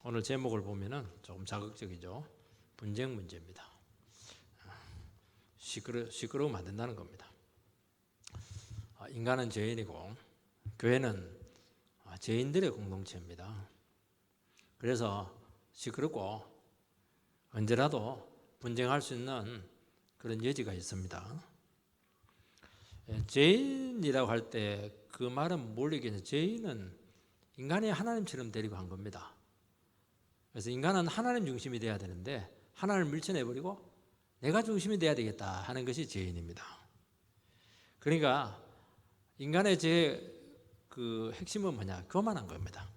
오늘 제목을 보면은 조금 자극적이죠. 분쟁 문제입니다. 시끄러우면 안 된다는 겁니다. 인간은 죄인이고 교회는 죄인들의 공동체입니다. 그래서 시끄럽고 언제라도 분쟁할 수 있는 그런 여지가 있습니다. 죄인이라고 할 때 그 말은 뭘 얘기하냐? 죄인은 인간이 하나님처럼 데리고 한 겁니다. 그래서 인간은 하나님 중심이 돼야 되는데 하나님을 밀쳐내버리고 내가 중심이 돼야 되겠다 하는 것이 죄인입니다. 그러니까 인간의 그 핵심은 뭐냐? 교만한 겁니다.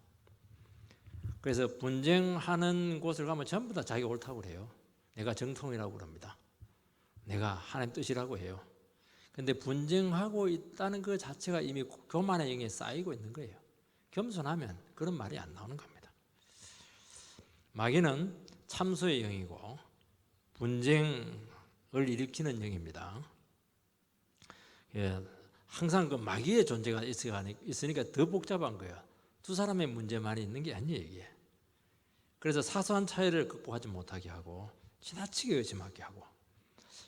그래서 분쟁하는 곳을 가면 전부 다 자기가 옳다고 그래요. 내가 정통이라고 그럽니다. 내가 하나님 뜻이라고 해요. 근데 분쟁하고 있다는 그 자체가 이미 교만의 영에 쌓이고 있는 거예요. 겸손하면 그런 말이 안 나오는 겁니다. 마귀는 참소의 영이고 분쟁을 일으키는 영입니다. 항상 그 마귀의 존재가 있으니까 더 복잡한 거예요. 두 사람의 문제만이 있는 게 아니에요, 이게. 그래서 사소한 차이를 극복하지 못하게 하고 지나치게 의심하게 하고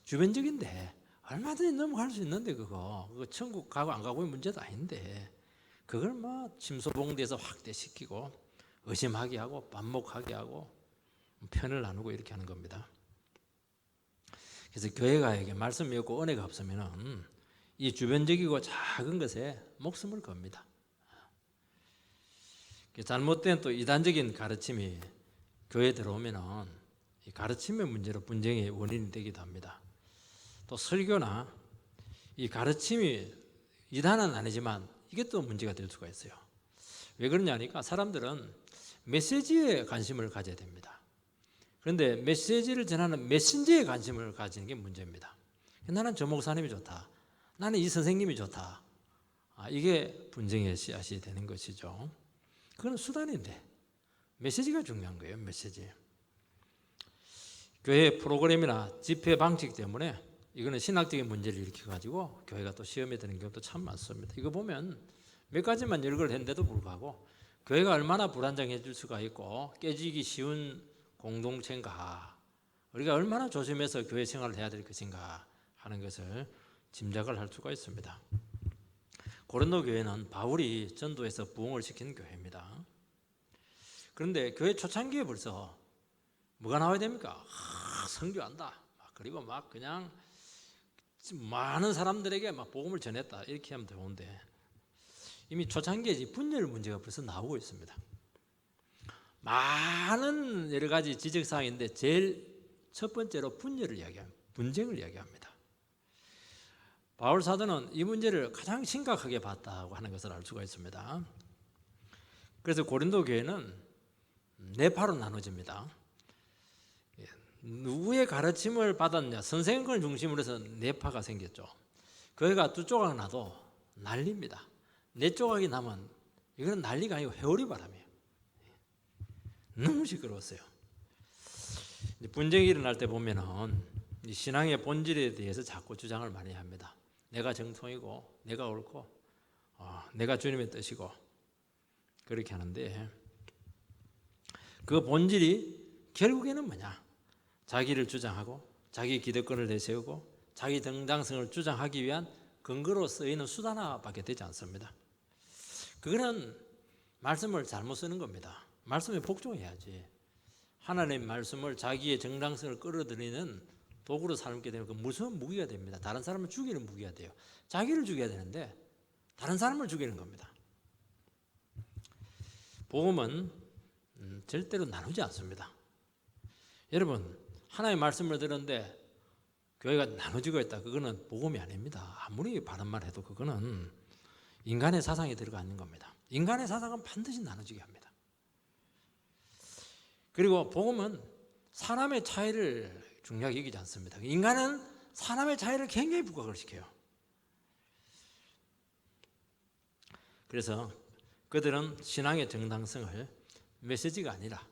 주변적인데 얼마든지 넘어갈 수 있는데 그거 천국 가고 안 가고의 문제도 아닌데 그걸 뭐 침소봉대에서 확대시키고 의심하게 하고 반목하게 하고 편을 나누고 이렇게 하는 겁니다. 그래서 교회가 이게 말씀이 없고 은혜가 없으면은 이 주변적이고 작은 것에 목숨을 겁니다. 잘못된 또 이단적인 가르침이 교회에 들어오면은 이 가르침의 문제로 분쟁의 원인이 되기도 합니다. 또 설교나 이 가르침이 이단은 아니지만 이게 또 문제가 될 수가 있어요. 왜 그러냐니까 사람들은 메시지에 관심을 가져야 됩니다. 그런데 메시지를 전하는 메신저에 관심을 가지는 게 문제입니다. 나는 저 목사님이 좋다. 나는 이 선생님이 좋다. 이게 분쟁의 씨앗이 되는 것이죠. 그건 수단인데 메시지가 중요한 거예요. 메시지. 교회 프로그램이나 집회 방식 때문에 이거는 신학적인 문제를 일으켜가지고 교회가 또 시험에 드는 경우도 참 많습니다. 이거 보면 몇 가지만 열거를 했는데도 불구하고 교회가 얼마나 불안정해질 수가 있고 깨지기 쉬운 공동체인가, 우리가 얼마나 조심해서 교회 생활을 해야 될 것인가 하는 것을 짐작을 할 수가 있습니다. 고린도 교회는 바울이 전도해서 부흥을 시킨 교회입니다. 그런데 교회 초창기에 벌써 뭐가 나와야 됩니까? 선교한다. 그리고 막 그냥 많은 사람들에게 막 복음을 전했다. 이렇게 하면 좋은데 이미 초창기에 분열 문제가 벌써 나오고 있습니다. 많은 여러 가지 지적사항인데 제일 첫 번째로 분열을 이야기합니다. 분쟁을 이야기합니다. 바울 사도는 이 문제를 가장 심각하게 봤다고 하는 것을 알 수가 있습니다. 그래서 고린도 교회는 네 파로 나눠집니다. 누구의 가르침을 받았냐, 선생님을 중심으로 해서 네 파가 생겼죠. 교회가 두 조각 나도 난리입니다. 네 조각이 나면 이건 난리가 아니고 회오리 바람이에요. 너무 시끄러웠어요. 분쟁이 일어날 때 보면은 신앙의 본질에 대해서 자꾸 주장을 많이 합니다. 내가 정통이고 내가 옳고 내가 주님의 뜻이고 그렇게 하는데 그 본질이 결국에는 뭐냐? 자기를 주장하고 자기 기득권을 내세우고 자기 정당성을 주장하기 위한 근거로 쓰이는 수단 하나밖에 되지 않습니다. 그거는 말씀을 잘못 쓰는 겁니다. 말씀에 복종해야지. 하나님의 말씀을 자기의 정당성을 끌어들이는 도구로 삼게 되면 그 무서운 무기가 됩니다. 다른 사람을 죽이는 무기가 돼요. 자기를 죽여야 되는데 다른 사람을 죽이는 겁니다. 복음은 절대로 나누지 않습니다. 여러분, 하나님의 말씀을 들었는데 교회가 나눠지고 있다. 그거는 복음이 아닙니다. 아무리 바른 말 해도 그거는 인간의 사상이 들어가 있는 겁니다. 인간의 사상은 반드시 나눠지게 합니다. 그리고 복음은 사람의 차이를 중요하게 여기지 않습니다. 인간은 사람의 차이를 굉장히 부각을 시켜요. 그래서 그들은 신앙의 정당성을 메시지가 아니라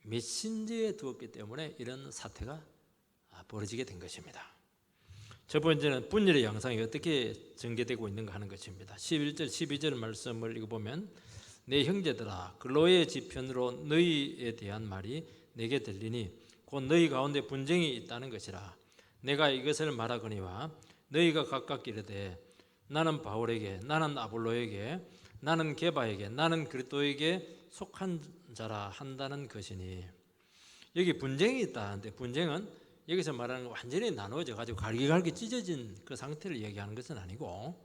메신저에 두었기 때문에 이런 사태가 벌어지게 된 것입니다. 첫 번째는 분열의 양상이 어떻게 전개되고 있는가 하는 것입니다. 11절, 12절 말씀을 읽어보면 내 형제들아 글로의 지편으로 너희에 대한 말이 내게 들리니 곧 너희 가운데 분쟁이 있다는 것이라. 내가 이것을 말하거니와 너희가 각각 이르되 나는 바울에게, 나는 아볼로에게, 나는 게바에게, 나는 그리스도에게 속한 자라 한다는 것이니. 여기 분쟁이 있다는데, 분쟁은 여기서 말하는 완전히 나누어져 가지고 갈기갈기 찢어진 그 상태를 얘기하는 것은 아니고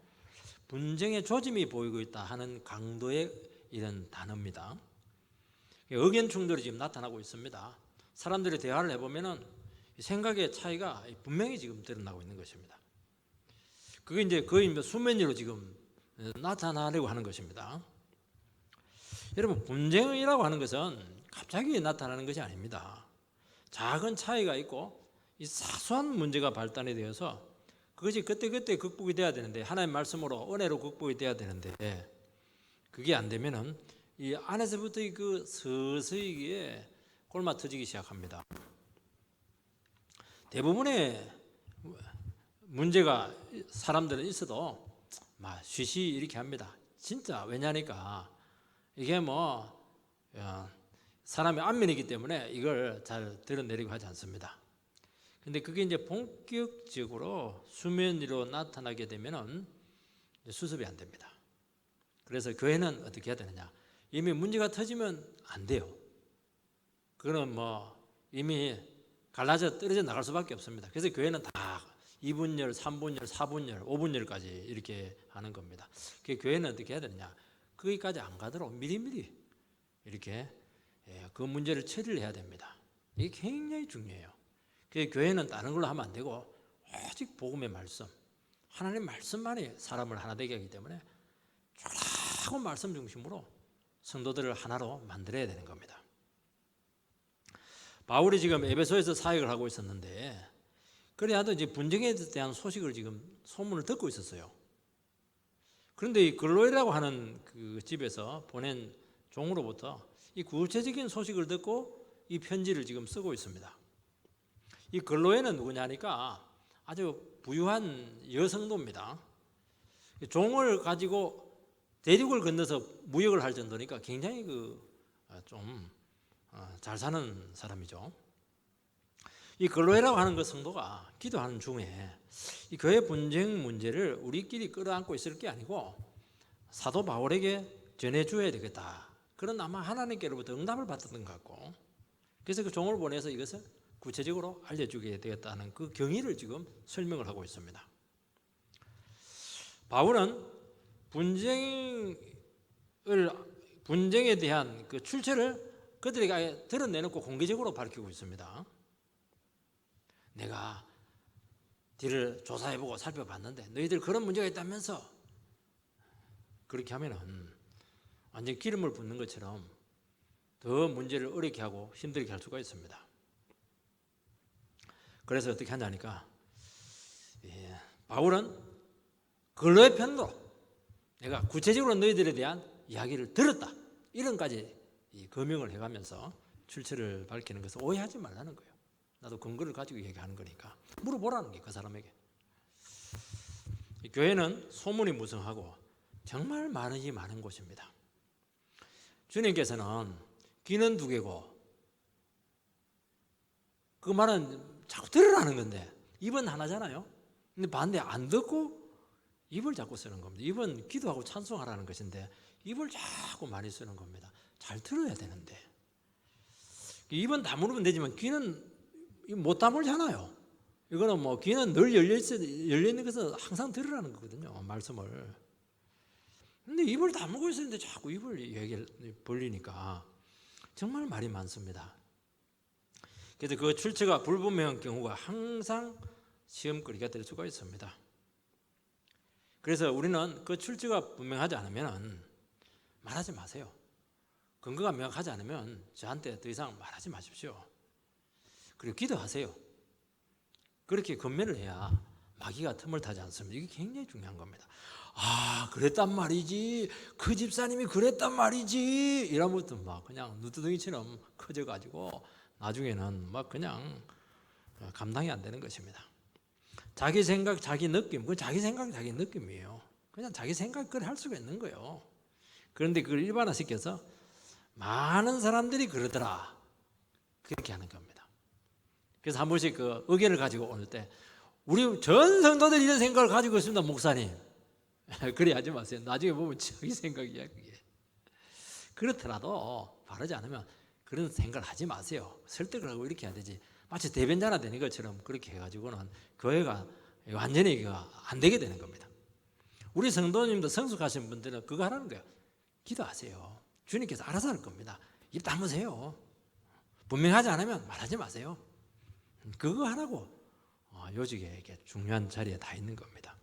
분쟁의 조짐이 보이고 있다 하는 강도의 이런 단어입니다. 의견 충돌이 지금 나타나고 있습니다. 사람들이 대화를 해보면은 생각의 차이가 분명히 지금 드러나고 있는 것입니다. 그게 이제 거의 수면 위로 지금 나타나려고 하는 것입니다. 여러분, 분쟁이라고 하는 것은 갑자기 나타나는 것이 아닙니다. 작은 차이가 있고 이 사소한 문제가 발단이 되어서 그것이 그때그때 극복이 돼야 되는데, 하나님의 말씀으로 은혜로 극복이 돼야 되는데, 그게 안 되면은 이 안에서부터 그 서서히 골마 터지기 시작합니다. 대부분의 문제가 사람들은 있어도 막 쉬쉬 이렇게 합니다. 진짜 왜냐니까 이게 사람의 안면이기 때문에 이걸 잘 드러내려고 하지 않습니다. 근데 그게 이제 본격적으로 수면 위로 나타나게 되면은 수습이 안 됩니다. 그래서 교회는 어떻게 해야 되느냐? 이미 문제가 터지면 안 돼요. 그거는 이미 갈라져 떨어져 나갈 수밖에 없습니다. 그래서 교회는 다 2분열, 3분열, 4분열, 5분열까지 이렇게 하는 겁니다. 그 교회는 어떻게 해야 되느냐? 거기까지 안 가도록 미리미리 이렇게 그 문제를 처리를 해야 됩니다. 이게 굉장히 중요해요. 그 교회는 다른 걸로 하면 안 되고 오직 복음의 말씀, 하나님의 말씀만이 사람을 하나 되게 하기 때문에 쫄하고 말씀 중심으로 성도들을 하나로 만들어야 되는 겁니다. 바울이 지금 에베소에서 사역을 하고 있었는데, 그래야도 이제 분쟁에 대한 소식을 지금 소문을 듣고 있었어요. 그런데 이 글로이라고 하는 그 집에서 보낸 종으로부터 이 구체적인 소식을 듣고 이 편지를 지금 쓰고 있습니다. 이 글로에는 누구냐니까 아주 부유한 여성도입니다. 종을 가지고 대륙을 건너서 무역을 할 정도니까 굉장히 잘 사는 사람이죠. 이 글로에라고 하는 그 성도가 기도하는 중에 이 교회 분쟁 문제를 우리끼리 끌어안고 있을 게 아니고 사도 바울에게 전해줘야 되겠다. 그런 아마 하나님께로부터 응답을 받았던 것 같고, 그래서 그 종을 보내서 이것을 구체적으로 알려주게 되었다는 그 경위를 지금 설명을 하고 있습니다. 바울은 분쟁에 대한 그 출처를 그들에게 아예 드러내놓고 공개적으로 밝히고 있습니다. 내가 뒤를 조사해보고 살펴봤는데 너희들 그런 문제가 있다면서, 그렇게 하면은 완전 기름을 붓는 것처럼 더 문제를 어렵게 하고 힘들게 할 수가 있습니다. 그래서 어떻게 하냐니까 바울은 글로의 편으로 내가 구체적으로 너희들에 대한 이야기를 들었다, 이런까지 거명을 해가면서 출처를 밝히는 것을 오해하지 말라는 거예요. 나도 근거를 가지고 얘기하는 거니까 물어보라는 게 그 사람에게. 교회는 소문이 무성하고 정말 많은 곳입니다. 주님께서는 귀는 두 개고 그 말은 자꾸 들으라는 건데 입은 하나잖아요. 근데 반대 안 듣고 입을 자꾸 쓰는 겁니다. 입은 기도하고 찬송하라는 것인데 입을 자꾸 많이 쓰는 겁니다. 잘 들어야 되는데 입은 다물으면 되지만 귀는 못 다물잖아요. 이거는 귀는 늘 열려 있는 것은 항상 들으라는 거거든요, 말씀을. 근데 입을 다물고 있었는데 자꾸 입을 얘기를 벌리니까 정말 말이 많습니다. 그래서 그 출처가 불분명한 경우가 항상 시험거리가 될 수가 있습니다. 그래서 우리는 그 출처가 분명하지 않으면 말하지 마세요. 근거가 명확하지 않으면 저한테 더 이상 말하지 마십시오. 그리고 기도하세요. 그렇게 건면을 해야 마귀가 틈을 타지 않습니다. 이게 굉장히 중요한 겁니다. 그랬단 말이지, 그 집사님이 그랬단 말이지, 이러면부터 막 그냥 누드덩이처럼 커져가지고 나중에는 막 그냥 감당이 안 되는 것입니다. 자기 생각, 자기 느낌, 그 자기 생각, 자기 느낌이에요. 그냥 자기 생각 그래 할 수가 있는 거예요. 그런데 그걸 일반화시켜서 많은 사람들이 그러더라, 그렇게 하는 겁니다. 그래서 한 번씩 그 의견을 가지고 올 때 우리 전 성도들이 이런 생각을 가지고 있습니다, 목사님. 그래 하지 마세요. 나중에 보면 자기 생각이야 그게. 그렇더라도 바르지 않으면 그런 생각을 하지 마세요. 설득을 하고 이렇게 해야 되지. 마치 대변자나 되는 것처럼 그렇게 해가지고는 교회가 완전히 안 되게 되는 겁니다. 우리 성도님도 성숙하신 분들은 그거 하라는 거예요. 기도하세요. 주님께서 알아서 할 겁니다. 입 다무세요. 분명하지 않으면 말하지 마세요. 그거 하라고 요직에 이렇게 중요한 자리에 다 있는 겁니다.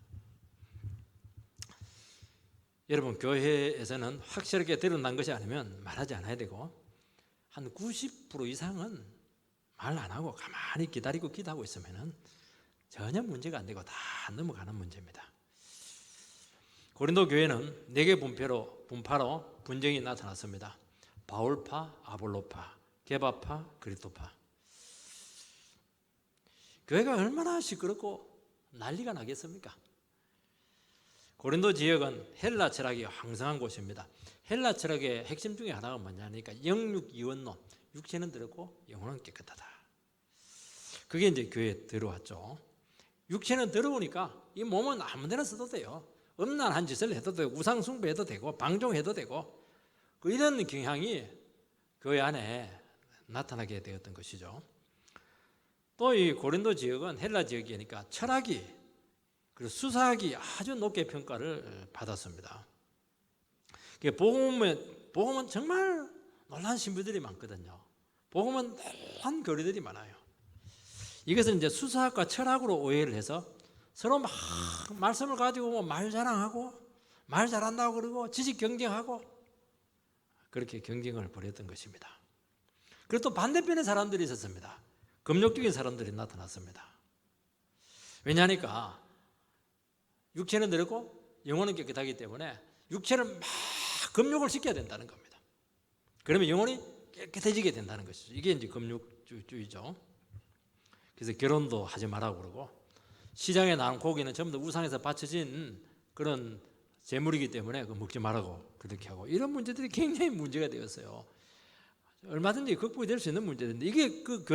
여러분, 교회에서는 확실하게 드러난 것이 아니면 말하지 않아야 되고, 한 90% 이상은 말 안 하고 가만히 기다리고 기도하고 있으면 전혀 문제가 안 되고 다 넘어가는 문제입니다. 고린도 교회는 4개 분파로 분쟁이 나타났습니다. 바울파, 아볼로파, 게바파, 그리스도파. 교회가 얼마나 시끄럽고 난리가 나겠습니까? 고린도 지역은 헬라 철학이 황성한 곳입니다. 헬라 철학의 핵심 중에 하나가 뭐냐니까 영육이원론, 육체는 더럽고 영혼은 깨끗하다. 그게 이제 교회에 들어왔죠. 육체는 더러우니까 이 몸은 아무데나 써도 돼요. 음란한 짓을 해도 되고 우상 숭배해도 되고 방종해도 되고 이런 경향이 교회 안에 나타나게 되었던 것이죠. 또 이 고린도 지역은 헬라 지역이니까 철학이 그리고 수사학이 아주 높게 평가를 받았습니다. 복음은 정말 놀라운 신부들이 많거든요. 복음은 놀라운 교리들이 많아요. 이것은 이제 수사학과 철학으로 오해를 해서 서로 막 말씀을 가지고 말 자랑하고 말 잘한다고 그러고 지식 경쟁하고 그렇게 경쟁을 벌였던 것입니다. 그리고 또 반대편의 사람들이 있었습니다. 금욕적인 사람들이 나타났습니다. 왜냐하니까 육체는 더럽고 영혼은 깨끗하기 때문에 육체를 막 금욕을 시켜야 된다는 겁니다. 그러면 영혼이 깨끗해지게 된다는 것이죠. 이게 이제 금욕주의죠. 그래서 결혼도 하지 말라고 그러고 시장에 나온 고기는 전부 다 우상에서 바쳐진 그런 재물이기 때문에 먹지 말라고 그렇게 하고 이런 문제들이 굉장히 문제가 되었어요. 얼마든지 극복이 될 수 있는 문제인데 이게 그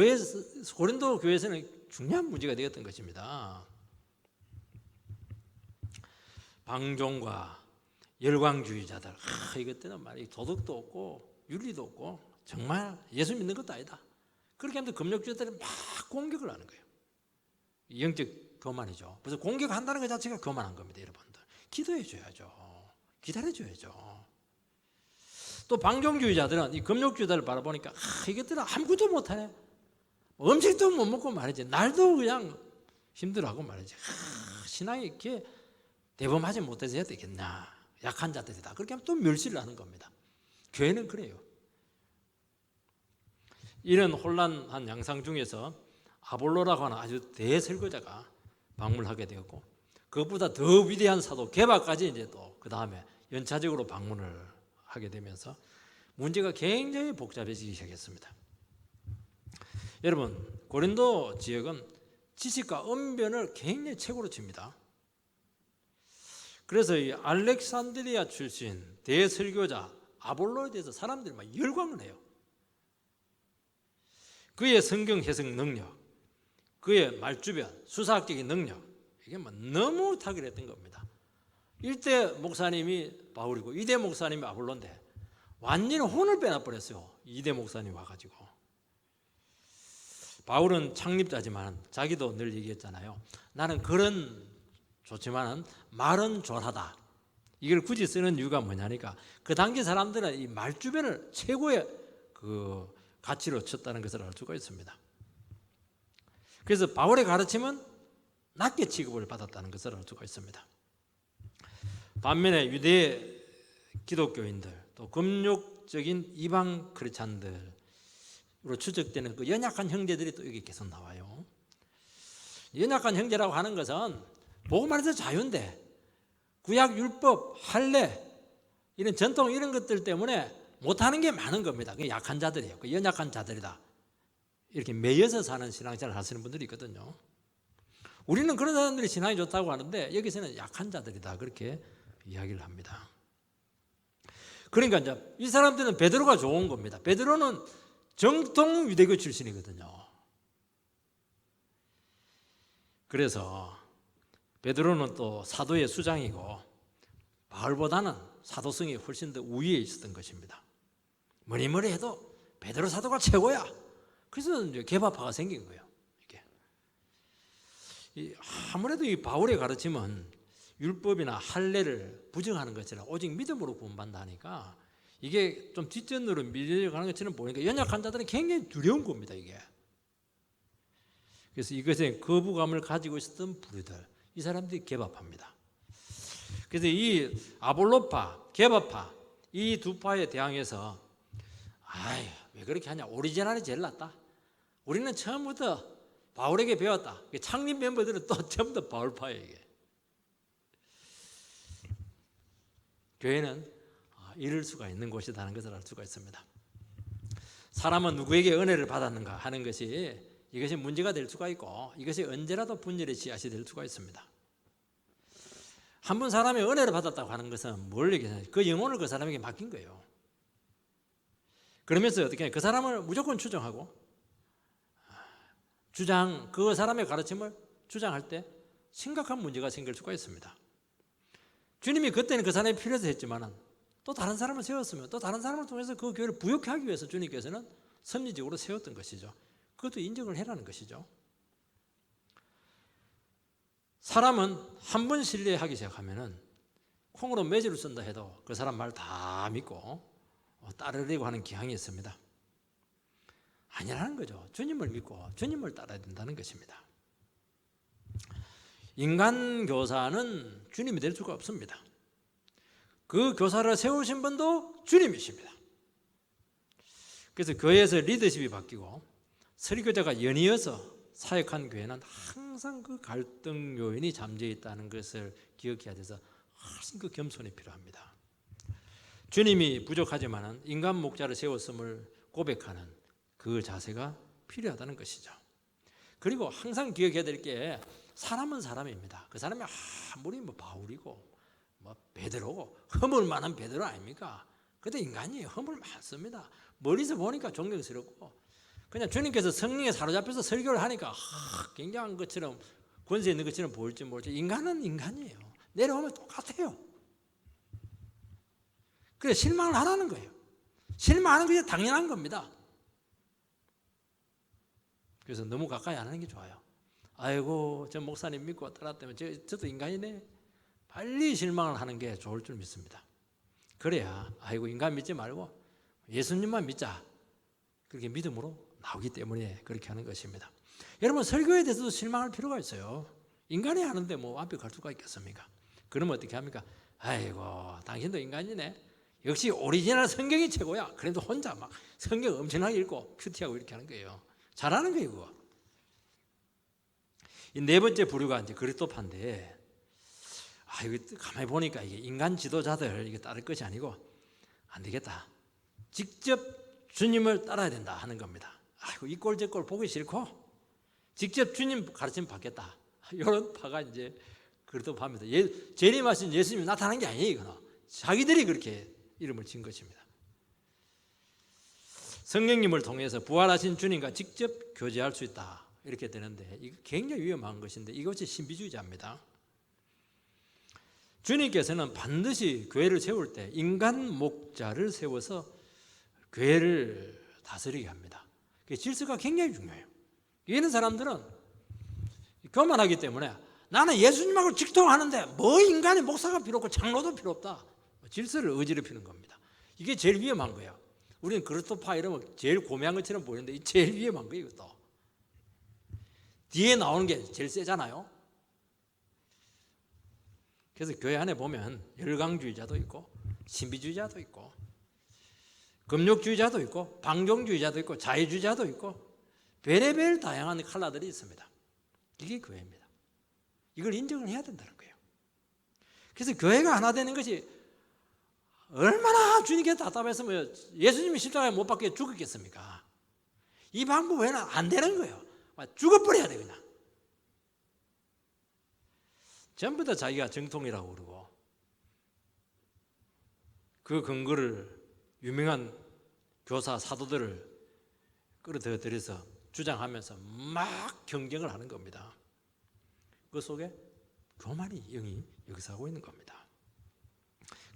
고린도 교회에서는 중요한 문제가 되었던 것입니다. 방종과 열광주의자들, 이것들은 말이 도덕도 없고 윤리도 없고 정말 예수 믿는 것도 아니다. 그렇게 하면 금욕주의자들이 막 공격을 하는 거예요. 영적 거만이죠. 그래서 공격한다는 것 자체가 거만한 겁니다, 여러분들. 기도해 줘야죠. 기다려 줘야죠. 또 방종주의자들은 이 금욕주의자를 바라보니까 이것들은 아무것도 못하네. 음식도 못 먹고 말이지. 날도 그냥 힘들어하고 말이지. 신앙이 이렇게 대범하지 못해서 해야 되겠나. 약한 자들이다. 그렇게 하면 또 멸시를 하는 겁니다. 교회는 그래요. 이런 혼란한 양상 중에서 아볼로라고 하는 아주 대설교자가 방문하게 되었고 그것보다 더 위대한 사도 게바까지 이제 또 그 다음에 연차적으로 방문을 하게 되면서 문제가 굉장히 복잡해지기 시작했습니다. 여러분, 고린도 지역은 지식과 언변을 굉장히 최고로 칩니다. 그래서 이 알렉산드리아 출신 대설교자 아볼로에 대해서 사람들이 막 열광을 해요. 그의 성경 해석 능력, 그의 말주변, 수사학적인 능력, 이게 뭐 너무 탁월했던 겁니다. 1대 목사님이 바울이고 2대 목사님이 아볼로인데 완전히 혼을 빼놔버렸어요. 2대 목사님 와가지고. 바울은 창립자지만 자기도 늘 얘기했잖아요. 나는 글은 좋지만 말은 졸하다. 이걸 굳이 쓰는 이유가 뭐냐니까 그 당시 사람들은 이 말주변을 최고의 그 가치로 쳤다는 것을 알 수가 있습니다. 그래서 바울의 가르침은 낮게 취급을 받았다는 것을 알 수가 있습니다. 반면에 유대 기독교인들 또 금욕적인 이방 크리스찬들로 추적되는 그 연약한 형제들이 또 여기 계속 나와요. 연약한 형제라고 하는 것은 복음 안에서 자유인데 구약 율법, 할례 이런 전통 이런 것들 때문에 못하는 게 많은 겁니다. 그게 약한 자들이에요. 그 연약한 자들이다. 이렇게 매여서 사는 신앙생활을 하시는 분들이 있거든요. 우리는 그런 사람들이 신앙이 좋다고 하는데 여기서는 약한 자들이다. 그렇게 이야기를 합니다. 그러니까 이제 이 사람들은 베드로가 좋은 겁니다. 베드로는 정통 유대교 출신이거든요. 그래서 베드로는 또 사도의 수장이고 바울보다는 사도성이 훨씬 더 우위에 있었던 것입니다. 뭐니 해도 베드로 사도가 최고야. 그래서 이제 개파파가 생긴 거예요. 이게 아무래도 이 바울의 가르침은 율법이나 할례를 부정하는 것처럼 오직 믿음으로 구원받는다 하니까 이게 좀 뒷전으로 밀려가는 것처럼 보니까 연약한 자들은 굉장히 두려운 겁니다. 이게. 그래서 이것에 거부감을 가지고 있었던 부류들, 이 사람들이 개파파입니다. 그래서 이 아볼로파, 개파파 이 두 파에 대항해서 왜 그렇게 하냐, 오리지널이 제일 낫다. 우리는 처음부터 바울에게 배웠다. 창립 멤버들은 또 전부 다 바울파예요. 이게. 교회는 이럴 수가 있는 곳이라는 것을 알 수가 있습니다. 사람은 누구에게 은혜를 받았는가 하는 것이 이것이 문제가 될 수가 있고 이것이 언제라도 분열의 씨앗이 될 수가 있습니다. 한 번 사람이 은혜를 받았다고 하는 것은 뭘 얘기하냐, 그 영혼을 그 사람에게 맡긴 거예요. 그러면서 어떻게 하냐, 그 사람을 무조건 추정하고 그 사람의 가르침을 주장할 때 심각한 문제가 생길 수가 있습니다. 주님이 그때는 그 사람이 필요해서 했지만 또 다른 사람을 세웠으면 또 다른 사람을 통해서 그 교회를 부욕케 하기 위해서 주님께서는 섭리적으로 세웠던 것이죠. 그것도 인정을 해라는 것이죠. 사람은 한 번 신뢰하기 시작하면은 콩으로 매질을 쓴다 해도 그 사람 말 다 믿고 따르려고 하는 경향이 있습니다. 아니라는 거죠. 주님을 믿고 주님을 따라야 된다는 것입니다. 인간 교사는 주님이 될 수가 없습니다. 그 교사를 세우신 분도 주님이십니다. 그래서 교회에서 리더십이 바뀌고 설교자가 연이어서 사역한 교회는 항상 그 갈등 요인이 잠재해 있다는 것을 기억해야 돼서 훨씬 그 겸손이 필요합니다. 주님이 부족하지만 인간 목자를 세웠음을 고백하는 그 자세가 필요하다는 것이죠. 그리고 항상 기억해야 될 게 사람은 사람입니다. 그 사람이 아무리 바울이고 베드로고 허물 많은 베드로 아닙니까? 그래도 인간이에요. 허물 많습니다. 멀리서 보니까 존경스럽고 그냥 주님께서 성령에 사로잡혀서 설교를 하니까 굉장한 것처럼 권세 있는 것처럼 보일지 모르지 인간은 인간이에요. 내려오면 똑같아요. 그래 실망을 하라는 거예요. 실망하는 것이 당연한 겁니다. 그래서 너무 가까이 안 하는 게 좋아요. 아이고 저 목사님 믿고 따랐다면 저도 인간이네. 빨리 실망을 하는 게 좋을 줄 믿습니다. 그래야 아이고 인간 믿지 말고 예수님만 믿자. 그렇게 믿음으로 나오기 때문에 그렇게 하는 것입니다. 여러분 설교에 대해서도 실망할 필요가 있어요. 인간이 하는데 완벽할 수가 있겠습니까? 그러면 어떻게 합니까? 아이고 당신도 인간이네. 역시 오리지널 성경이 최고야. 그래도 혼자 막 성경 엄청나게 읽고 큐티하고 이렇게 하는 거예요. 잘하는 거예요 그거. 이 네 번째 부류가 이제 그리스도파인데 이거 가만히 보니까 이게 인간 지도자들 이게 따를 것이 아니고 안 되겠다. 직접 주님을 따라야 된다 하는 겁니다. 이 꼴 저 꼴 보기 싫고 직접 주님 가르침 받겠다. 이런 파가 이제 그리스도파입니다. 재림하신 예수님이 나타난 게 아니에요. 이거는 자기들이 그렇게 이름을 지은 것입니다. 성령님을 통해서 부활하신 주님과 직접 교제할 수 있다. 이렇게 되는데 이거 굉장히 위험한 것인데 이것이 신비주의자입니다. 주님께서는 반드시 교회를 세울 때 인간 목자를 세워서 교회를 다스리게 합니다. 질서가 굉장히 중요해요. 이런 사람들은 교만하기 때문에 나는 예수님하고 직통하는데 뭐 인간의 목사가 필요 없고 장로도 필요 없다. 질서를 어지럽히는 겁니다. 이게 제일 위험한 거예요. 우리는 그리스도파 이러면 제일 고매한 것처럼 보이는데 제일 위험한 거예요. 이것도. 뒤에 나오는 게 제일 세잖아요. 그래서 교회 안에 보면 열강주의자도 있고 신비주의자도 있고 금욕주의자도 있고 방종주의자도 있고 자유주의자도 있고 별의별 다양한 컬러들이 있습니다. 이게 교회입니다. 이걸 인정을 해야 된다는 거예요. 그래서 교회가 하나 되는 것이 얼마나 주님께 답답했으면 예수님이 십자가에 못 박혀 죽었겠습니까? 이 방법 외에는 안 되는 거예요. 죽어버려야 돼 그냥. 전부 다 자기가 정통이라고 그러고 그 근거를 유명한 교사 사도들을 끌어들여서 주장하면서 막 경쟁을 하는 겁니다. 그 속에 교만이 영이 역사하고 있는 겁니다.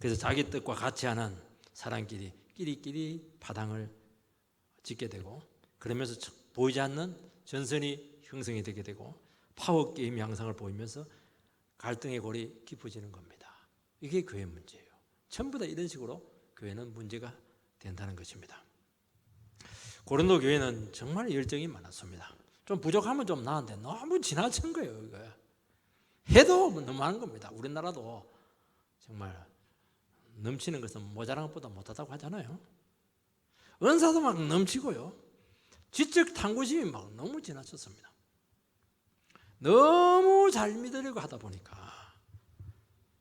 그래서 자기 뜻과 같이 하는 사람끼리 끼리끼리 파당을 짓게 되고, 그러면서 보이지 않는 전선이 형성이 되게 되고 파워게임 양상을 보이면서 갈등의 골이 깊어지는 겁니다. 이게 교회 문제예요. 전부 다 이런 식으로 교회는 문제가 된다는 것입니다. 고린도 교회는 정말 열정이 많았습니다. 좀 부족하면 좀 나은데 너무 지나친 거예요. 이거 해도 너무 많은 겁니다. 우리나라도 정말 넘치는 것은 모자란 것보다 못하다고 하잖아요. 은사도 막 넘치고요. 지적 탐구심이 막 너무 지나쳤습니다. 너무 잘 믿으려고 하다 보니까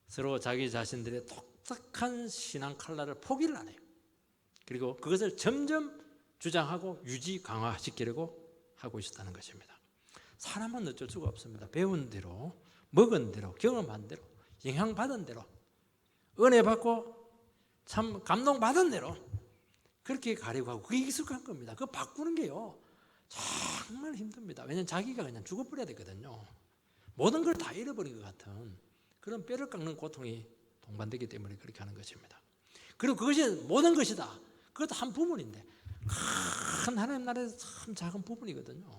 서로 자기 자신들의 독특한 신앙 칼날을 포기를 안 해요. 그리고 그것을 점점 주장하고 유지 강화시키려고 하고 있었다는 것입니다. 사람은 어쩔 수가 없습니다. 배운 대로, 먹은 대로, 경험한 대로, 영향받은 대로, 은혜 받고 참 감동받은 대로 그렇게 가려고 하고, 그게 익숙한 겁니다. 그거 바꾸는 게요 정말 힘듭니다. 왜냐하면 자기가 그냥 죽어버려야 되거든요. 모든 걸 다 잃어버린 것 같은 그런 뼈를 깎는 고통이 동반되기 때문에 그렇게 하는 것입니다. 그리고 그것이 모든 것이다. 그것도 한 부분인데 큰 하나님 나라에서 참 작은 부분이거든요.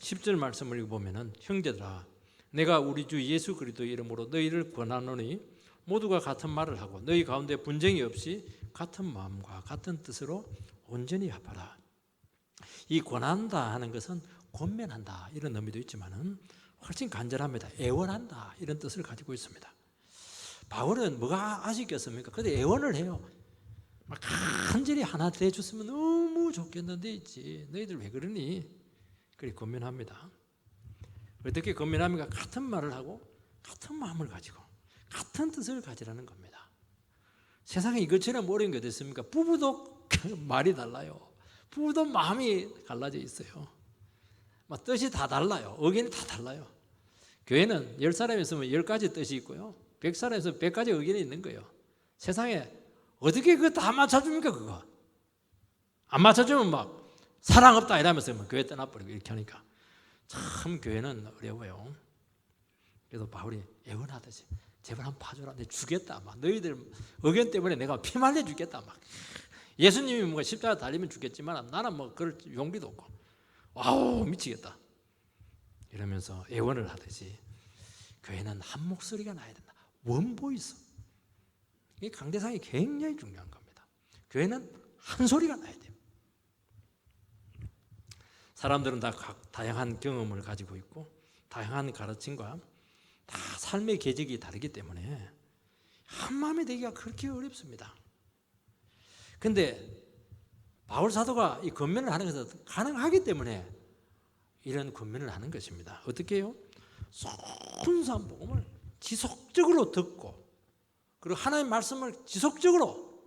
10절 말씀을 읽어보면, 형제들아 내가 우리 주 예수 그리스도의 이름으로 너희를 권하노니 모두가 같은 말을 하고 너희 가운데 분쟁이 없이 같은 마음과 같은 뜻으로 온전히 합하라. 이 권한다 하는 것은 권면한다 이런 의미도 있지만은 훨씬 간절합니다. 애원한다 이런 뜻을 가지고 있습니다. 바울은 뭐가 아쉽겠습니까? 근데 애원을 해요. 막 간절히 하나 돼줬으면 너무 좋겠는데 있지. 너희들 왜 그러니? 그렇게 권면합니다. 어떻게 권면합니까? 같은 말을 하고 같은 마음을 가지고 같은 뜻을 가지라는 겁니다. 세상에 이것처럼 어려운 게 어디 있습니까? 부부도 말이 달라요. 부부도 마음이 갈라져 있어요. 막 뜻이 다 달라요. 의견이 다 달라요. 교회는 10사람이 있으면 10가지 뜻이 있고요, 100사람이 있으면 100가지 의견이 있는 거예요. 세상에 어떻게 그거 다 맞춰줍니까? 그거 안 맞춰주면 막 사랑 없다 이러면서 교회 떠나버리고 이렇게 하니까 참 교회는 어려워요. 그래서 바울이 애원하듯이 제발 한번 봐줘라. 내가 죽겠다. 막 너희들 의견 때문에 내가 피 말려 죽겠다. 막 예수님이 뭔가 십자가 달리면 죽겠지만 나는 뭐 그럴 용기도 없고 와우 미치겠다 이러면서 애원을 하듯이 교회는 한 목소리가 나야 된다. 원보이스. 이 강대상이 굉장히 중요한 겁니다. 교회는 한 소리가 나야 돼요. 사람들은 다 다양한 경험을 가지고 있고 다양한 가르침과 다 삶의 궤적이 다르기 때문에 한 마음이 되기가 그렇게 어렵습니다. 그런데 바울 사도가 이 권면을 하는 것은 가능하기 때문에 이런 권면을 하는 것입니다. 어떻게 해요? 순수한 복음을 지속적으로 듣고 그리고 하나님의 말씀을 지속적으로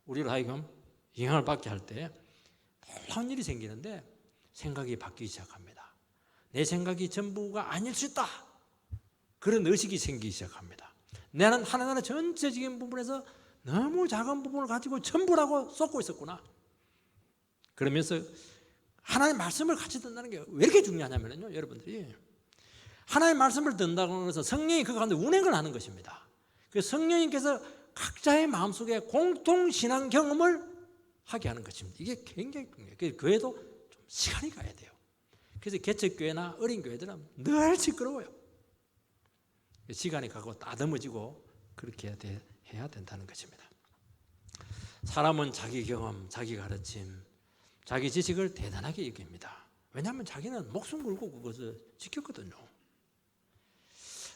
우리를 하여금 영향을 받게 할 때 놀라운 일이 생기는데 생각이 바뀌기 시작합니다. 내 생각이 전부가 아닐 수 있다. 그런 의식이 생기기 시작합니다. 나는 하나님의 전체적인 부분에서 너무 작은 부분을 가지고 전부라고 쏟고 있었구나. 그러면서 하나님의 말씀을 같이 듣는다는 게 왜 이렇게 중요하냐면요, 여러분들이 하나님의 말씀을 듣는다는 것은 성령이 그 가운데 운행을 하는 것입니다. 그래서 성령님께서 각자의 마음속에 공통 신앙 경험을 하게 하는 것입니다. 이게 굉장히 중요해요. 그래서 교회도 좀 시간이 가야 돼요. 그래서 개척교회나 어린 교회들은 늘 시끄러워요. 시간이 가고 따듬어지고 그렇게 해야 된다는 것입니다. 사람은 자기 경험, 자기 가르침, 자기 지식을 대단하게 여깁니다. 왜냐하면 자기는 목숨 걸고 그것을 지켰거든요.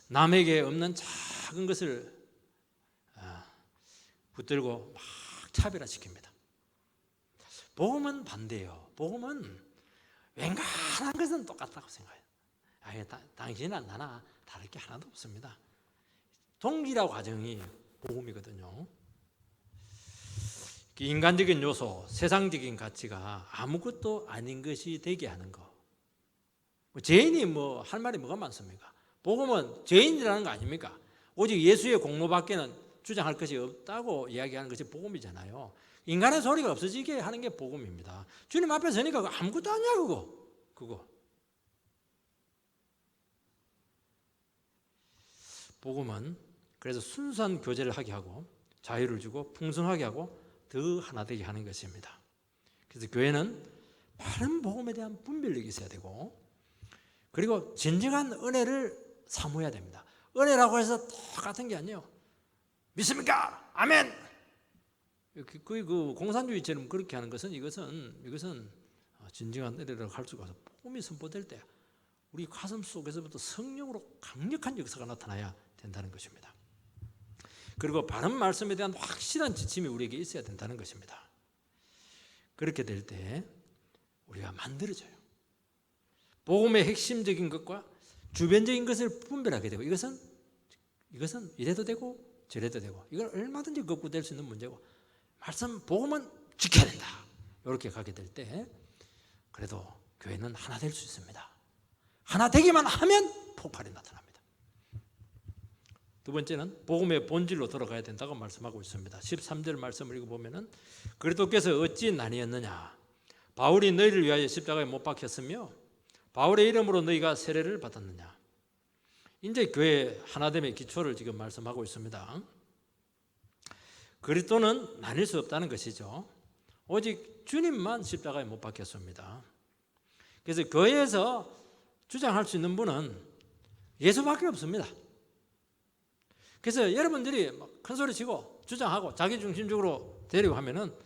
남에게 없는 작은 것을 붙들고 막 차별화시킵니다. 복음은 반대예요. 복음은 웬간한 것은 똑같다고 생각해요. 당신이나 나나 다를 게 하나도 없습니다. 동일한 과정이 복음이거든요. 인간적인 요소, 세상적인 가치가 아무것도 아닌 것이 되게 하는 거. 죄인이 뭐 할 말이 뭐가 많습니까? 복음은 죄인이라는 거 아닙니까? 오직 예수의 공로밖에는 주장할 것이 없다고 이야기하는 것이 복음이잖아요. 인간의 소리가 없어지게 하는 게 복음입니다. 주님 앞에 서니까 아무것도 아니야 그거. 복음은 그래서 순수한 교제를 하게 하고 자유를 주고 풍성하게 하고 더 하나 되게 하는 것입니다. 그래서 교회는 바른 복음에 대한 분별력이 있어야 되고, 그리고 진정한 은혜를 사모해야 됩니다. 은혜라고 해서 똑같은 게 아니에요. 믿습니까? 아멘. 그 공산주의처럼 그렇게 하는 것은 이것은 진정한 은혜라고 할 수가 없어. 복음이 선포될 때 우리 가슴 속에서부터 성령으로 강력한 역사가 나타나야 된다는 것입니다. 그리고 바른 말씀에 대한 확실한 지침이 우리에게 있어야 된다는 것입니다. 그렇게 될 때 우리가 만들어져요. 복음의 핵심적인 것과 주변적인 것을 분별하게 되고, 이것은 이래도 되고 저래도 되고, 이걸 얼마든지 극복될 수 있는 문제고, 말씀 복음은 지켜야 된다, 이렇게 가게 될 때 그래도 교회는 하나 될 수 있습니다. 하나 되기만 하면 폭발이 나타납니다. 두 번째는 복음의 본질로 돌아가야 된다고 말씀하고 있습니다. 13절 말씀을 읽어보면 그리스도께서 어찌 나뉘었느냐, 바울이 너희를 위하여 십자가에 못 박혔으며 바울의 이름으로 너희가 세례를 받았느냐. 이제 교회 하나됨의 기초를 지금 말씀하고 있습니다. 그리스도는 나뉠 수 없다는 것이죠. 오직 주님만 십자가에 못 박혔습니다. 그래서 교회에서 주장할 수 있는 분은 예수밖에 없습니다. 그래서 여러분들이 큰 소리 치고 주장하고 자기 중심적으로 되려고 하면은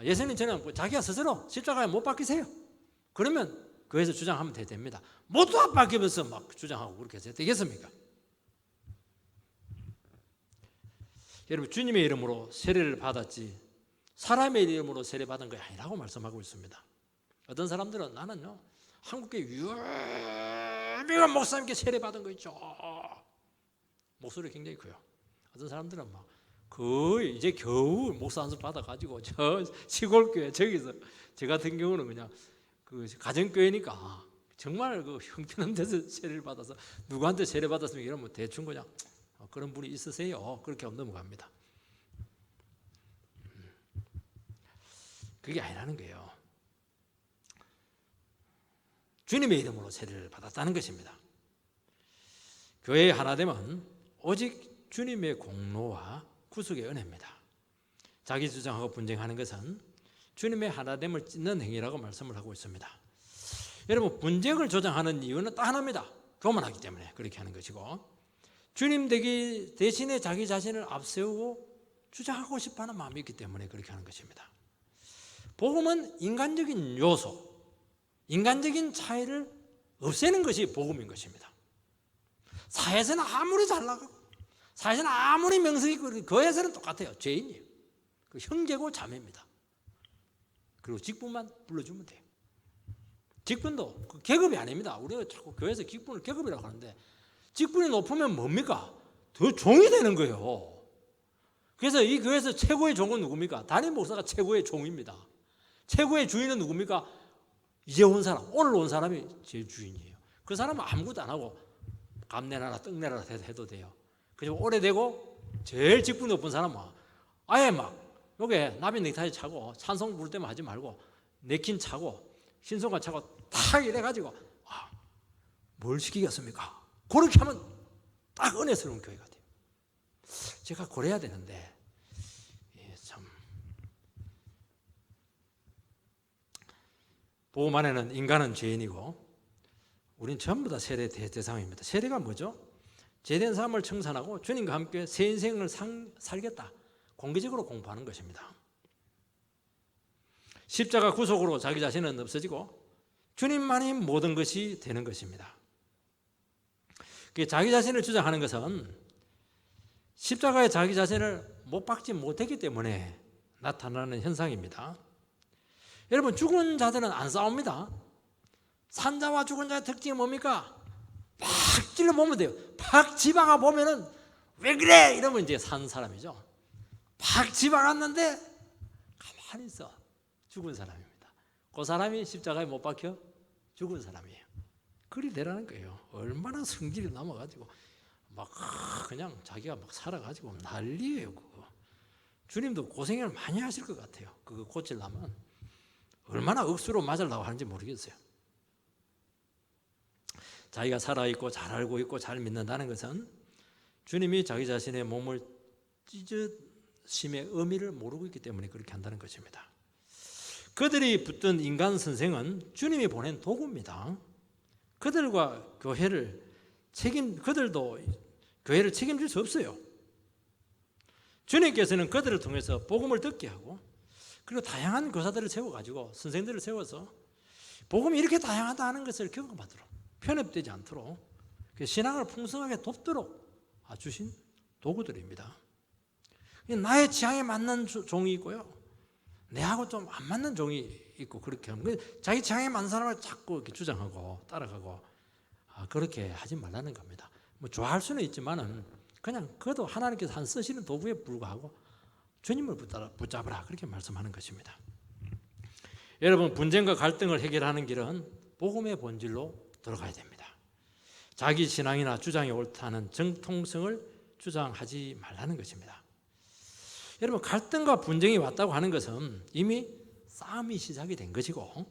예수님처럼 자기가 스스로 십자가에 못 박히세요. 그러면 교회에서 주장하면 됩니다. 모두 다 박히면서 막 주장하고 그렇게 해서 되겠습니까? 여러분, 주님의 이름으로 세례를 받았지 사람의 이름으로 세례 받은 게 아니라고 말씀하고 있습니다. 어떤 사람들은 나는요 한국계 유명한 목사님께 세례 받은 거 있죠. 목소리 굉장히 커요. 어떤 사람들은 막 거의 이제 겨우 목사 안수 받아가지고 저 시골교회 저기서, 저 같은 경우는 그냥 그 가정교회니까 정말 그 형편없는 데서 세례를 받아서 누구한테 세례 받았으면 이러면 대충 그냥 그런 분이 있으세요, 그렇게 하면 넘어갑니다. 그게 아니라는 거예요. 주님의 이름으로 세례를 받았다는 것입니다. 교회의 하나됨은 오직 주님의 공로와 구속의 은혜입니다. 자기 주장하고 분쟁하는 것은 주님의 하나됨을 찢는 행위라고 말씀을 하고 있습니다. 여러분, 분쟁을 조장하는 이유는 딱 하나입니다. 교만하기 때문에 그렇게 하는 것이고, 주님 되기 대신에 자기 자신을 앞세우고 주장하고 싶어하는 마음이 있기 때문에 그렇게 하는 것입니다. 복음은 인간적인 요소, 인간적인 차이를 없애는 것이 복음인 것입니다. 사회에서는 아무리 잘 나가고 사회에서는 아무리 명성이 있고 교회에서는 똑같아요. 죄인이에요. 그 형제고 자매입니다. 그리고 직분만 불러주면 돼요. 직분도 그 계급이 아닙니다. 우리가 자꾸 교회에서 직분을 계급이라고 하는데, 직분이 높으면 뭡니까? 더 종이 되는 거예요. 그래서 이 교회에서 최고의 종은 누굽니까? 담임 목사가 최고의 종입니다. 최고의 주인은 누굽니까? 이제 온 사람, 오늘 온 사람이 제 주인이에요. 그 사람은 아무것도 안 하고 감 내놔라 떡 내놔라 해도 돼요. 그리고 오래되고 제일 직분 높은 사람은 아예 막 여기에 나비 넥타이 차고 찬송 부를 때만 하지 말고 네킨 차고 신성관 차고 딱 이래가지고 뭘 시키겠습니까? 그렇게 하면 딱 은혜스러운 교회가 돼요. 제가 그래야 되는데 참 복음 안에는 인간은 죄인이고 우린 전부 다 세례 대상입니다. 세례가 뭐죠? 죄된 삶을 청산하고 주님과 함께 새 인생을 살겠다, 공개적으로 공부하는 것입니다. 십자가 구속으로 자기 자신은 없어지고 주님만이 모든 것이 되는 것입니다. 자기 자신을 주장하는 것은 십자가에 자기 자신을 못 박지 못했기 때문에 나타나는 현상입니다. 여러분, 죽은 자들은 안 싸웁니다. 산자와 죽은 자의 특징이 뭡니까? 팍 찔러보면 돼요. 팍 집어가 보면은 왜 그래? 이러면 이제 산 사람이죠. 팍 집어갔는데 가만히 있어. 죽은 사람입니다. 그 사람이 십자가에 못 박혀 죽은 사람이에요. 그리 되라는 거예요. 얼마나 성질이 남아가지고 막 그냥 자기가 막 살아가지고 난리예요. 그거. 주님도 고생을 많이 하실 것 같아요. 그거 고치려면 얼마나 억수로 맞으려고 하는지 모르겠어요. 자기가 살아있고 잘 알고 있고 잘 믿는다는 것은 주님이 자기 자신의 몸을 찢으심의 의미를 모르고 있기 때문에 그렇게 한다는 것입니다. 그들이 붙든 인간 선생은 주님이 보낸 도구입니다. 그들과 그들도 교회를 책임질 수 없어요. 주님께서는 그들을 통해서 복음을 듣게 하고 그리고 다양한 교사들을 세워가지고 선생들을 세워서 복음이 이렇게 다양하다는 것을 경험하도록 편협되지 않도록 신앙을 풍성하게 돕도록 주신 도구들입니다. 나의 취향에 맞는 종이 있고요. 내하고 좀 안 맞는 종이 있고 그렇게 하면 자기 취향에 맞는 사람을 자꾸 이렇게 주장하고 따라가고 그렇게 하지 말라는 겁니다. 뭐 좋아할 수는 있지만은 그냥 그것도 하나님께서 한 쓰시는 도구에 불과하고 주님을 붙잡으라 그렇게 말씀하는 것입니다. 여러분 분쟁과 갈등을 해결하는 길은 복음의 본질로 들어가야 됩니다. 자기 신앙이나 주장이 옳다는 정통성을 주장하지 말라는 것입니다. 여러분 갈등과 분쟁이 왔다고 하는 것은 이미 싸움이 시작이 된 것이고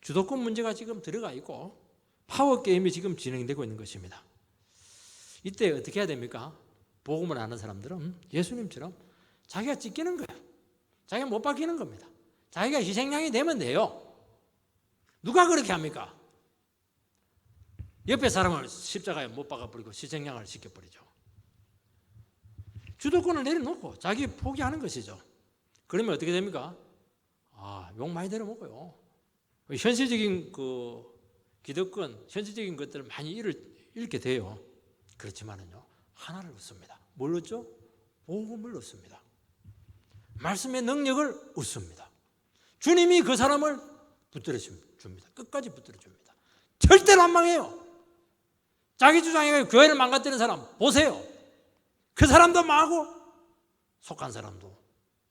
주도권 문제가 지금 들어가 있고 파워 게임이 지금 진행되고 있는 것입니다. 이때 어떻게 해야 됩니까? 복음을 아는 사람들은 예수님처럼 자기가 찢기는 거예요. 자기가 못 박히는 겁니다. 자기가 희생양이 되면 돼요. 누가 그렇게 합니까? 옆에 사람을 십자가에 못 박아버리고 희생양을 시켜버리죠. 주도권을 내려놓고 자기 포기하는 것이죠. 그러면 어떻게 됩니까? 욕 많이 들어먹어요. 현실적인 기득권, 현실적인 것들을 많이 잃게 돼요. 그렇지만은요, 하나를 얻습니다. 뭘 얻죠? 복음을 얻습니다. 말씀의 능력을 얻습니다. 주님이 그 사람을 붙들어 줍니다. 끝까지 붙들어 줍니다. 절대로 안 망해요. 자기 주장에 교회를 망가뜨리는 사람 보세요. 그 사람도 망하고 속한 사람도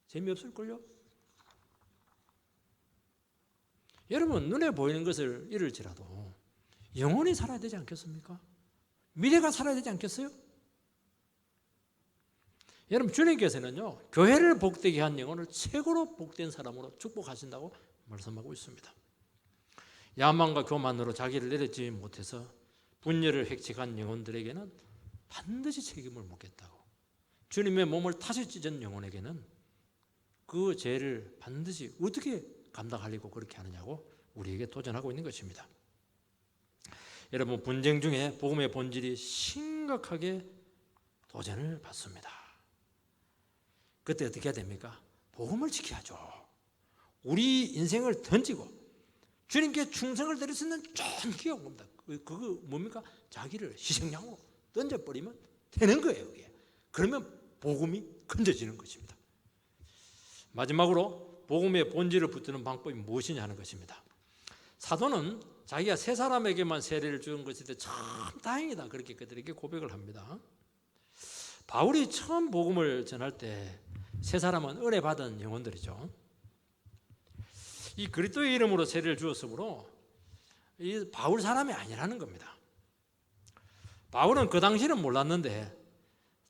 재미없을걸요. 여러분 눈에 보이는 것을 잃을지라도 영혼이 살아야 되지 않겠습니까? 미래가 살아야 되지 않겠어요? 여러분 주님께서는요 교회를 복되게 한 영혼을 최고로 복된 사람으로 축복하신다고 말씀하고 있습니다. 야만과 교만으로 자기를 내려지 못해서 분열을 획책한 영혼들에게는 반드시 책임을 묻겠다고, 주님의 몸을 다시 찢은 영혼에게는 그 죄를 반드시 어떻게 감당하려고 그렇게 하느냐고 우리에게 도전하고 있는 것입니다. 여러분 분쟁 중에 복음의 본질이 심각하게 도전을 받습니다. 그때 어떻게 해야 됩니까? 복음을 지켜야죠. 우리 인생을 던지고 주님께 충성을 드릴 수 있는 좋은 기회가 옵니다. 그거 뭡니까? 자기를 희생양으로 던져버리면 되는 거예요. 그게. 그러면 복음이 건져지는 것입니다. 마지막으로 복음의 본질을 붙드는 방법이 무엇이냐 하는 것입니다. 사도는 자기가 세 사람에게만 세례를 준 것에 대해 참 다행이다 그렇게 그들에게 고백을 합니다. 바울이 처음 복음을 전할 때 세 사람은 은혜 받은 영혼들이죠. 이 그리스도의 이름으로 세례를 주었으므로 이 바울 사람이 아니라는 겁니다. 바울은 그 당시는 몰랐는데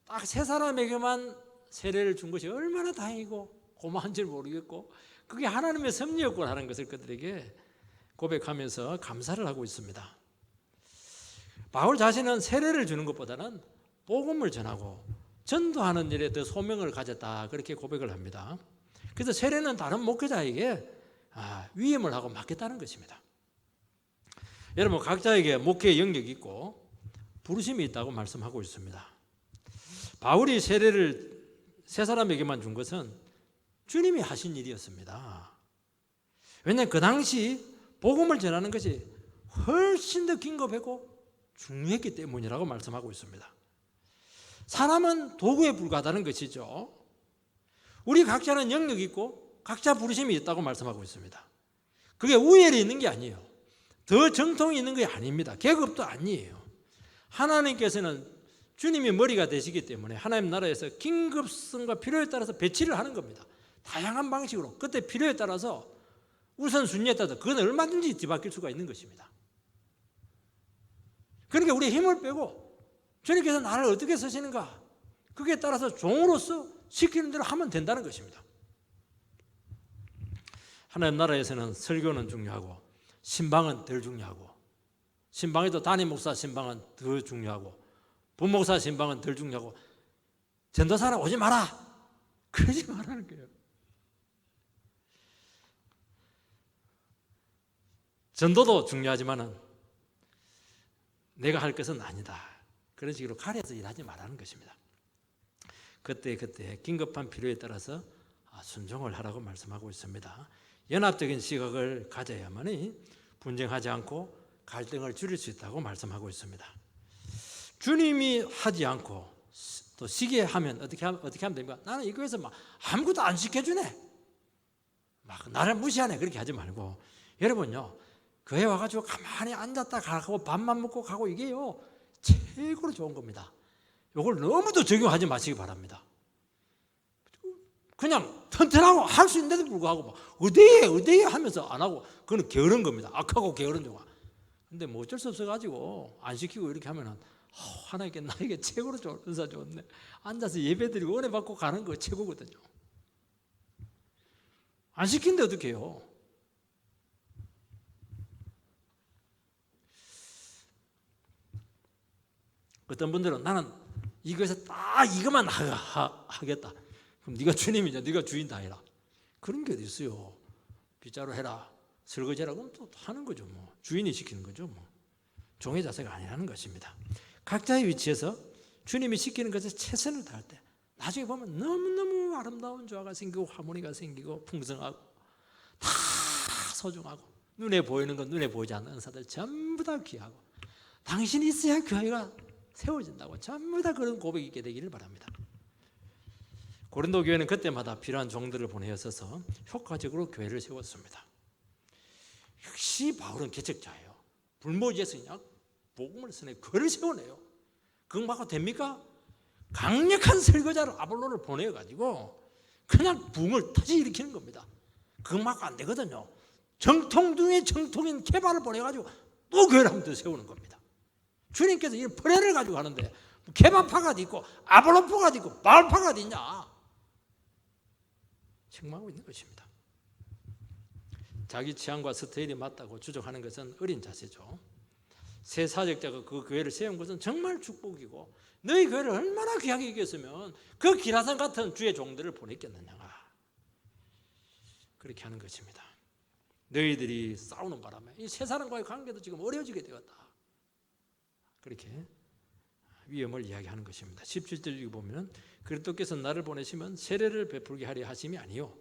딱 세 사람에게만 세례를 준 것이 얼마나 다행이고 고마운지 모르겠고 그게 하나님의 섭리였고 하는 것을 그들에게 고백하면서 감사를 하고 있습니다. 바울 자신은 세례를 주는 것보다는 복음을 전하고 전도하는 일에 더 소명을 가졌다 그렇게 고백을 합니다. 그래서 세례는 다른 목회자에게 위임을 하고 맡겼다는 것입니다. 여러분 각자에게 목회의 영역이 있고 부르심이 있다고 말씀하고 있습니다. 바울이 세례를 세 사람에게만 준 것은 주님이 하신 일이었습니다. 왜냐하면 그 당시 복음을 전하는 것이 훨씬 더 긴급했고 중요했기 때문이라고 말씀하고 있습니다. 사람은 도구에 불과하다는 것이죠. 우리 각자는 영역이 있고 각자 부르심이 있다고 말씀하고 있습니다. 그게 우열이 있는 게 아니에요. 더 정통이 있는 게 아닙니다. 계급도 아니에요. 하나님께서는 주님이 머리가 되시기 때문에 하나님 나라에서 긴급성과 필요에 따라서 배치를 하는 겁니다. 다양한 방식으로 그때 필요에 따라서 우선순위에 따라서 그건 얼마든지 뒤바뀔 수가 있는 것입니다. 그러니까 우리 힘을 빼고 주님께서 나를 어떻게 쓰시는가? 그게 따라서 종으로서 시키는 대로 하면 된다는 것입니다. 하나님 나라에서는 설교는 중요하고 신방은 덜 중요하고, 신방에도 담임 목사 신방은 더 중요하고, 부목사 신방은 덜 중요하고, 전도사라 오지 마라 그러지 말라는 거예요. 전도도 중요하지만은 내가 할 것은 아니다, 그런 식으로 가려서 일하지 말라는 것입니다. 그때 긴급한 필요에 따라서 순종을 하라고 말씀하고 있습니다. 연합적인 시각을 가져야만이 분쟁하지 않고 갈등을 줄일 수 있다고 말씀하고 있습니다. 주님이 하지 않고 또 시기에 하면 어떻게 하면 됩니까? 나는 이 교회에서 막 아무것도 안 시켜주네, 막 나를 무시하네, 그렇게 하지 말고, 여러분요, 교회 와가지고 가만히 앉았다 가고 밥만 먹고 가고, 이게요 최고로 좋은 겁니다. 이걸 너무도 적용하지 마시기 바랍니다. 그냥 튼튼하고 할 수 있는데도 불구하고 막 어디에 하면서 안 하고, 그건 게으른 겁니다. 악하고 게으른 종아. 근데 뭐 어쩔 수 없어가지고 안 시키고 이렇게 하면은 하나님께 나에게 최고로 좋은 은사 좋네, 앉아서 예배드리고 은혜 받고 가는 거 최고거든요. 안 시킨데 어떻게 해요? 어떤 분들은 나는 이 교회에서 딱 이것만 하겠다. 그럼 네가 주님이냐, 네가 주인 다 해라. 그런 게 어디 있어요? 빗자루 해라, 설거지해라, 그럼 또 하는 거죠. 뭐 주인이 시키는 거죠. 뭐 종의 자세가 아니라는 것입니다. 각자의 위치에서 주님이 시키는 것에 최선을 다할 때 나중에 보면 너무너무 아름다운 조화가 생기고 하모니가 생기고 풍성하고 다 소중하고, 눈에 보이는 건 눈에 보이지 않는 은사들 전부 다 귀하고, 당신이 있어야 교회가 세워진다고, 전부 다 그런 고백이 있게 되기를 바랍니다. 고린도 교회는 그때마다 필요한 종들을 보내어서 효과적으로 교회를 세웠습니다. 역시 바울은 개척자예요. 불모지에서 그냥 복음을 쓰네, 그를 세우네요. 그거 받고 됩니까? 강력한 설교자를 아볼로를 보내가지고 그냥 붕을 다시 일으키는 겁니다. 그거 받고 안 되거든요. 정통 중에 정통인 개발을 보내가지고 또 교회를 한 번 더 세우는 겁니다. 주님께서 이 프레를 가지고 하는데 개발파가 있고 아볼로파가 있고 바울파가 있냐, 책망하고 있는 것입니다. 자기 취향과 스타일이 맞다고 주장하는 것은 어린 자세죠. 새 사역자가 그 교회를 세운 것은 정말 축복이고, 너희 교회를 얼마나 귀하게 여겼으면 그 기라산 같은 주의 종들을 보냈겠느냐, 그렇게 하는 것입니다. 너희들이 싸우는 바람에 이 세 사람과의 관계도 지금 어려워지게 되었다, 그렇게 위험을 이야기하는 것입니다. 17절 보면 그리스도께서 나를 보내시면 세례를 베풀게 하려 하심이 아니요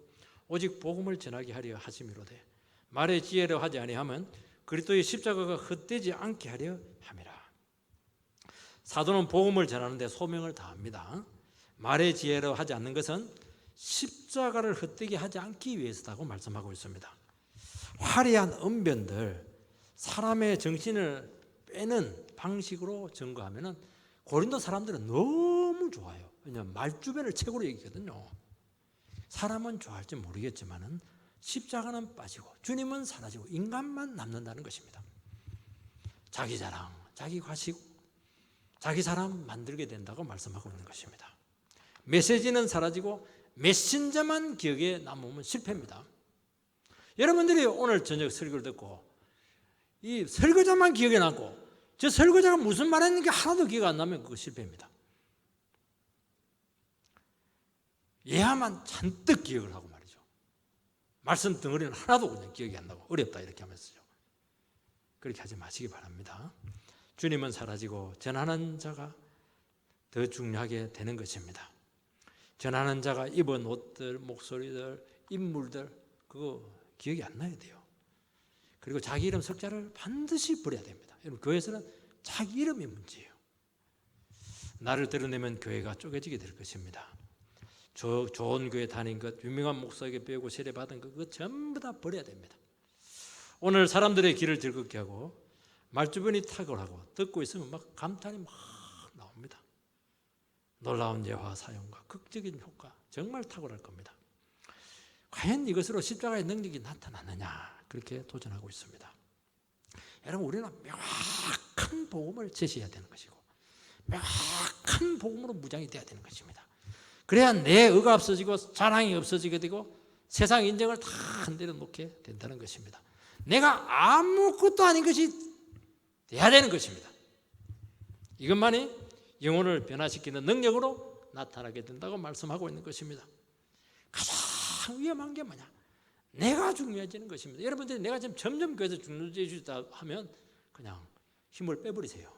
오직 복음을 전하게 하려 하심이로되 말의 지혜로 하지 아니하면 그리스도의 십자가가 헛되지 않게 하려 함이라. 사도는 복음을 전하는 데 소명을 다합니다. 말의 지혜로 하지 않는 것은 십자가를 헛되게 하지 않기 위해서다고 말씀하고 있습니다. 화려한 언변들, 사람의 정신을 빼는 방식으로 증거하면은 고린도 사람들은 너무 좋아요. 왜냐하면 말주변을 최고로 얘기거든요. 사람은 좋아할지 모르겠지만은 십자가는 빠지고 주님은 사라지고 인간만 남는다는 것입니다. 자기 자랑, 자기 과시고 자기 사람 만들게 된다고 말씀하고 있는 것입니다. 메시지는 사라지고 메신저만 기억에 남으면 실패입니다. 여러분들이 오늘 저녁 설교를 듣고 이 설교자만 기억에 남고 저 설교자가 무슨 말했는지 하나도 기억 안 나면 그거 실패입니다. 예화만 잔뜩 기억을 하고 말이죠. 말씀 덩어리는 하나도 그냥 기억이 안 나고 어렵다 이렇게 하면서요. 그렇게 하지 마시기 바랍니다. 주님은 사라지고 전하는 자가 더 중요하게 되는 것입니다. 전하는 자가 입은 옷들, 목소리들, 인물들 그거 기억이 안 나야 돼요. 그리고 자기 이름 석자를 반드시 버려야 됩니다. 여러분 교회에서는 자기 이름이 문제예요. 나를 드러내면 교회가 쪼개지게 될 것입니다. 좋은 교회 다닌 것, 유명한 목사에게 배우고 세례받은 것 그거 전부 다 버려야 됩니다. 오늘 사람들의 귀를 즐겁게 하고 말주변이 탁월하고 듣고 있으면 막 감탄이 막 나옵니다. 놀라운 예화 사용과 극적인 효과 정말 탁월할 겁니다. 과연 이것으로 십자가의 능력이 나타나느냐 그렇게 도전하고 있습니다. 여러분 우리는 명확한 복음을 제시해야 되는 것이고 명확한 복음으로 무장이 돼야 되는 것입니다. 그래야 내 의가 없어지고 자랑이 없어지게 되고 세상 인정을 다 흔들어 놓게 된다는 것입니다. 내가 아무것도 아닌 것이 돼야 되는 것입니다. 이것만이 영혼을 변화시키는 능력으로 나타나게 된다고 말씀하고 있는 것입니다. 가장 위험한 게 뭐냐? 내가 중요해지는 것입니다. 여러분들이 내가 지금 점점 교회에서 중요해지다 하면 그냥 힘을 빼버리세요.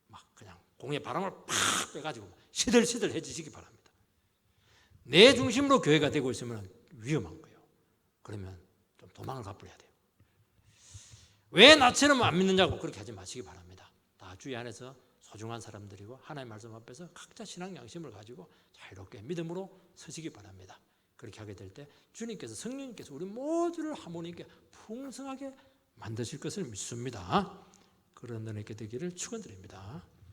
막 그냥 공의 바람을 팍 빼가지고 시들시들해지시기 바랍니다. 내 중심으로 교회가 되고 있으면 위험한 거예요. 그러면 좀 도망을 가버려야 돼요. 왜 나처럼 안 믿느냐고 그렇게 하지 마시기 바랍니다. 다 주의 안에서 소중한 사람들이고 하나님의 말씀 앞에서 각자 신앙 양심을 가지고 자유롭게 믿음으로 서시기 바랍니다. 그렇게 하게 될 때 주님께서 성령님께서 우리 모두를 하모니께 풍성하게 만드실 것을 믿습니다. 그런 은혜가 되기를 축원드립니다.